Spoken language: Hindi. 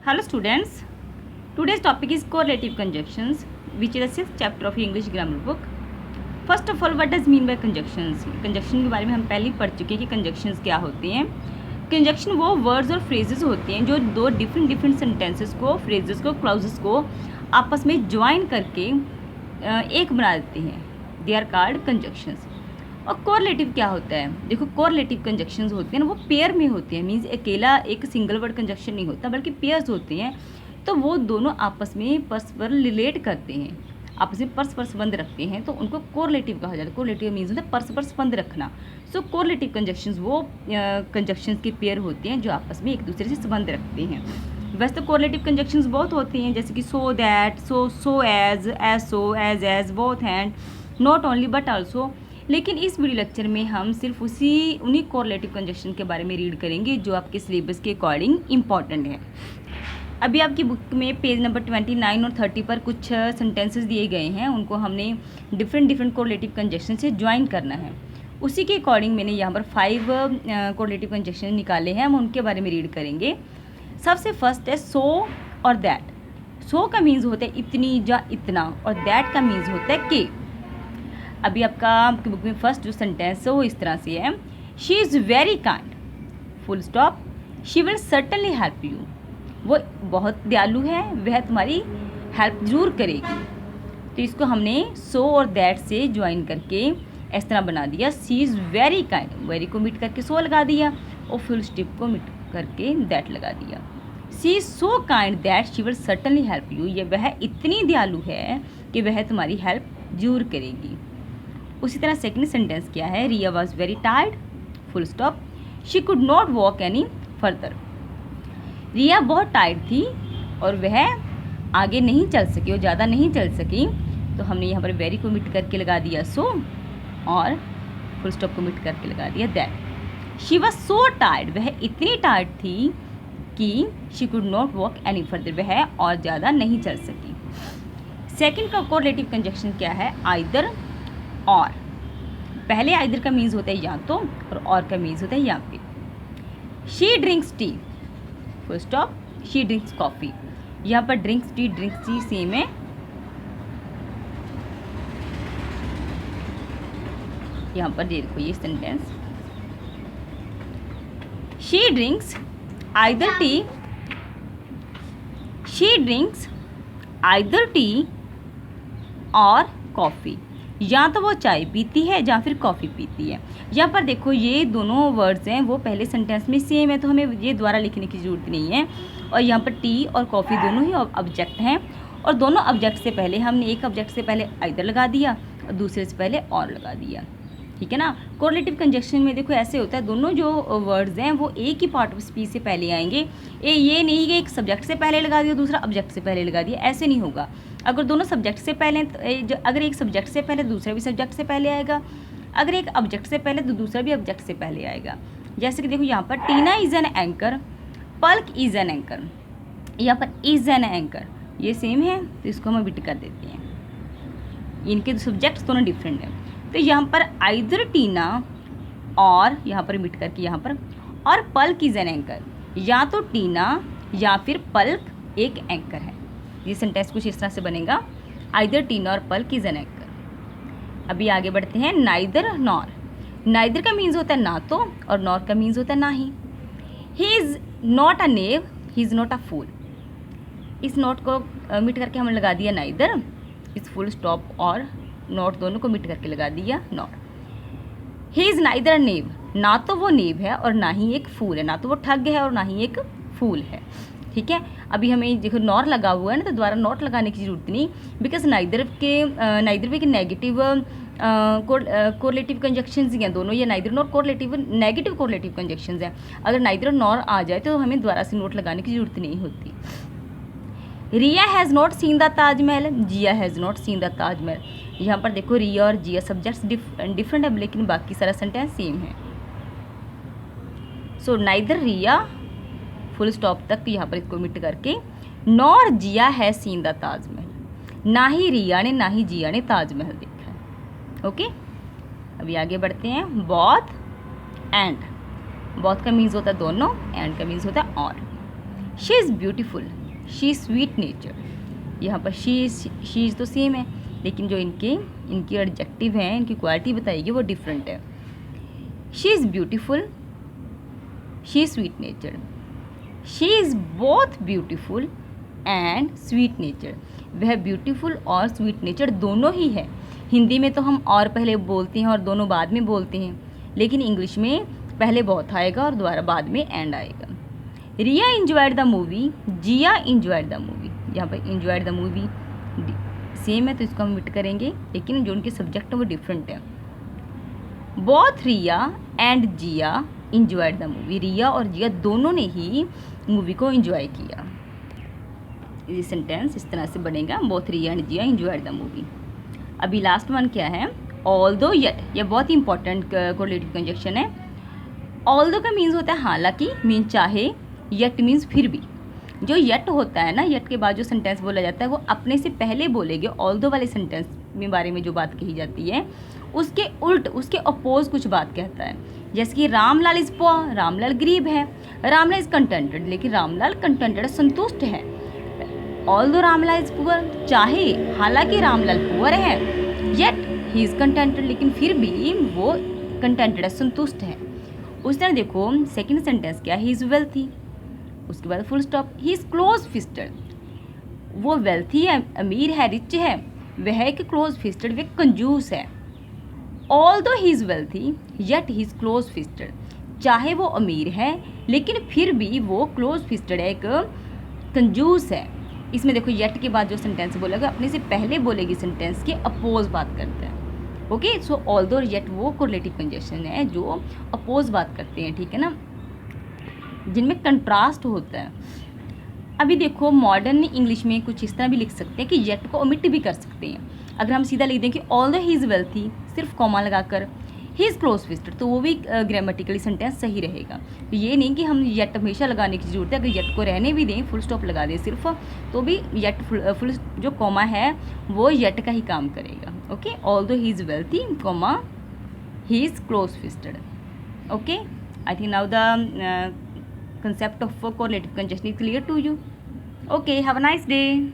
Hello students, today's topic is correlative conjunctions, which is the 6th chapter of English grammar book. First of all, what does mean by conjunctions? Conjunction के बारे में हम पहले ही पढ़ चुके हैं कि कंजक्शंस क्या होते हैं. कंजक्शन वो वर्ड्स और फ्रेजेस होते हैं जो दो डिफरेंट सेंटेंसेस को, फ्रेजेस को, क्लाउजेस को आपस में ज्वाइन करके एक बना देते हैं. They are called conjunctions. और कोरिलेटिव क्या होता है? देखो, कोरिलेटिव कंजक्शंस होते हैं ना, वो पेयर में होते हैं. मीन्स अकेला एक सिंगल वर्ड कंजक्शन नहीं होता, बल्कि पेयर्स होते हैं. तो वो दोनों आपस में परस्पर रिलेट करते हैं, आपस में परस्पर संबंध रखते हैं, तो उनको कोरिलेटिव कहा जाता है. कोरिलेटिव मीन्स होता है परस्पर संबंध रखना. सो कोरिलेटिव कंजक्शंस वो कंजक्शंस के पेयर होते हैं जो आपस में एक दूसरे से संबंध रखते हैं. वैसे तो कोरिलेटिव कंजक्शंस बहुत होते हैं, जैसे कि so that, so as so, as both and, not only but also. लेकिन इस वीडियो लेक्चर में हम सिर्फ उन्हीं कोरिलेटिव कंजक्शन के बारे में रीड करेंगे जो आपके सिलेबस के अकॉर्डिंग इम्पॉर्टेंट है. अभी आपकी बुक में पेज नंबर 29 और 30 पर कुछ सेंटेंसेस दिए गए हैं, उनको हमने डिफरेंट कोरिलेटिव कंजक्शन से ज्वाइन करना है. उसी के अकॉर्डिंग मैंने यहाँ पर 5 कोरिलेटिव कंजक्शन निकाले हैं, हम उनके बारे में रीड करेंगे. सबसे फर्स्ट है सो और दैट. सो का मीन्स होता है इतनी या इतना, और दैट का मीन्स होता है कि. अभी आपकी बुक में फर्स्ट जो सेंटेंस है वो इस तरह से है, she is very kind, full stop, she will certainly help you. वो बहुत दयालु है, वह तुम्हारी हेल्प ज़रूर करेगी. तो इसको हमने सो और दैट से ज्वाइन करके इस तरह बना दिया, she is very kind. Very को मिट करके सो लगा दिया और फुल स्टॉप को मिट करके दैट लगा दिया. She is so kind that she will certainly help you. ये वह इतनी दयालु है कि वह तुम्हारी हेल्प जरूर करेगी. उसी तरह सेकंड सेंटेंस क्या है, Riya was very tired, full stop, she could not walk any further. Riya बहुत टायर्ड थी और वह आगे नहीं चल सकी, और ज़्यादा नहीं चल सकी. तो हमने यहाँ पर वेरी को मिट करके लगा दिया सो, और फुल स्टॉप को मिट करके लगा दिया that. She was so tired, वह इतनी टायर्ड थी कि she could not walk any further, वह और ज़्यादा नहीं चल सकी. सेकेंड का कोरिलेटिव कंजक्शन क्या है, आइदर और. पहले आइदर का मीन्स होता है या तो, और का मीन्स होता है या फिर. She drinks T, full stop, she drinks coffee. यहाँ पर ड्रिंक्स टी सेम है. यहाँ पर देखो ये sentence, she drinks either T, she drinks either T और कॉफ़ी. या तो वो चाय पीती है या फिर कॉफ़ी पीती है. यहाँ पर देखो ये दोनों वर्ड्स हैं वो पहले सेंटेंस में सेम है, तो हमें ये दोबारा लिखने की ज़रूरत नहीं है. और यहाँ पर टी और कॉफ़ी दोनों ही ऑब्जेक्ट हैं, और दोनों ऑब्जेक्ट से पहले हमने एक ऑब्जेक्ट से पहले आइदर लगा दिया और दूसरे से पहले और लगा दिया. ठीक है ना. कोरिलेटिव कंजक्शन में देखो ऐसे होता है, दोनों जो वर्ड्स हैं वो एक ही पार्ट ऑफ स्पीच से पहले आएंगे. ये नहीं कि एक सब्जेक्ट से पहले लगा दिया दूसरा ऑब्जेक्ट से पहले लगा दिया, ऐसे नहीं होगा. अगर दोनों सब्जेक्ट से पहले, अगर एक सब्जेक्ट से पहले दूसरा भी सब्जेक्ट से पहले आएगा, अगर एक ऑब्जेक्ट से पहले तो दूसरा भी ऑब्जेक्ट से पहले आएगा. जैसे कि देखो यहाँ पर Tina is an anchor, Palak is an anchor. यहाँ पर इज़ एन एंकर ये सेम है, तो इसको हम बिट कर देते हैं. इनके सब्जेक्ट्स दोनों डिफरेंट हैं. तो यहाँ पर आइदर टीना और यहाँ पर मिट करके यहाँ पर, और पल्क इज़ एन एंकर, या तो टीना या फिर पल्क एक एंकर है. ये सेंटेंस कुछ इस तरह से बनेगा, आइदर टीना और पल्क इज़ एन एंकर. अभी आगे बढ़ते हैं, नाइदर नॉर. नाइदर का मीन्स होता है ना तो, और नॉर का मीन्स होता है ना ही. He is not a knave, he is not a fool. Is not को मिट करके हमने लगा दिया नाइदर, इस फुल स्टॉप और नॉट दोनों को मिट करके लगा दिया नॉट. ही इज़ नाइदर नेव, ना तो वो नेव है और ना ही एक फूल है, ना तो वो ठग है और ना ही एक फूल है. ठीक है. अभी हमें देखो नॉर लगा हुआ है ना, तो दोबारा नॉट लगाने की जरूरत नहीं, बिकॉज नाइदर भी एक नेगेटिव कोरिलेटिव कंजक्शंस हैं दोनों. ये neither nor correlative negative correlative conjunctions हैं. अगर नाइदर नॉर आ जाए तो हमें दोबारा से नोट लगाने की जरूरत नहीं होती. Riya has not seen the Taj Mahal, Jiya has not seen the Taj Mahal. यहाँ पर देखो रिया और जिया सब्जेक्ट्स डिफरेंट है, लेकिन बाकी सारा सेंटेंस सेम है. सो नाइदर रिया फुल स्टॉप तक यहाँ पर इसको मिट करके, नॉर जिया है सीन द ताजमहल. ना ही रिया ने ना ही जिया ने ताजमहल देखा है. ओके. अभी आगे बढ़ते हैं, बॉथ एंड. बॉथ का मीन्स होता है दोनों, एंड का मीन्स होता है और. She is beautiful, she is sweet nature. यहाँ पर शी इज़ तो सेम है, लेकिन जो इनकी एडजेक्टिव हैं, इनकी क्वालिटी बताएगी वो डिफरेंट है। She is beautiful, she is sweet nature. She is both beautiful and sweet nature. वह ब्यूटीफुल और स्वीट नेचर दोनों ही है। हिंदी में तो हम और पहले बोलते हैं और दोनों बाद में बोलते हैं, लेकिन इंग्लिश में पहले बहुत आएगा और दोबारा बाद में एंड आएगा। Riya enjoyed the movie, Jiya enjoyed the movie. यहाँ पर इंजॉयड द मूवी सेम है तो इसको हम मिट करेंगे, लेकिन जो उनके सब्जेक्ट है वो डिफरेंट है। Both Riya and Jiya enjoyed the movie. Riya और जिया दोनों ने ही मूवी को इंजॉय किया। ये सेंटेंस इस तरह से बनेगा, both Riya and Jiya enjoyed the movie. अभी लास्ट वन क्या है, ऑल्दो येट। यह बहुत ही इंपॉर्टेंट कोरिलेटिव कंजक्शन है। ऑल्दो का मीन्स होता है हालांकि, मीन चाहे। येट मीन्स फिर भी। जो येट होता है ना, येट के बाद जो सेंटेंस बोला जाता है वो अपने से पहले बोलेंगे। ऑल्दो वाले सेंटेंस में बारे में जो बात कही जाती है उसके उल्ट, उसके अपोज कुछ बात कहता है। जैसे कि रामलाल इज पुअर, रामलाल गरीब है। रामलाल इज कंटेंटेड, लेकिन रामलाल कंटेंटेड संतुष्ट है। ऑल्दो रामलाल इज पुअर, चाहे हालांकि रामलाल पुअर है, येट ही इज कंटेंटेड, लेकिन फिर भी वो कंटेंटेड है, संतुष्ट है। उस तरह देखो सेकंड सेंटेंस क्या, ही इज वेल्थी, उसके बाद full stop. He is close fisted, वो वेल्थी है, अमीर है, रिच है। वह एक क्लोज फिस्टेड, वह कंजूस है। Although he is wealthy yet he is close fisted, चाहे वो अमीर है लेकिन फिर भी वो क्लोज फिस्टेड है, एक कंजूस है। इसमें देखो येट के बाद जो सेंटेंस बोलेगा अपने से पहले बोलेगी सेंटेंस के अपोज बात करता है। ओके, सो ऑल्दो और येट वो कोरिलेटिव कंजक्शन है जो अपोज बात करते हैं, ठीक है ना, जिनमें कंट्रास्ट होता है। अभी देखो मॉडर्न इंग्लिश में कुछ इस तरह भी लिख सकते हैं कि येट को ओमिट भी कर सकते हैं। अगर हम सीधा लिख दें कि ऑल्दो ही इज़ वेल्थी, सिर्फ कॉमा लगाकर, ही इज़ क्लोज फिस्टेड, तो वो भी ग्रामेटिकली सेंटेंस सही रहेगा। तो ये नहीं कि हम येट हमेशा लगाने की ज़रूरत है। अगर येट को रहने भी दें, फुल स्टॉप लगा दें सिर्फ, तो भी येट फुल जो कॉमा है वो येट का ही काम करेगा। Okay, although he is wealthy, comma he is close fisted. Okay, I think now the concept of correlative conjunction is clear to you. Okay, have a nice day.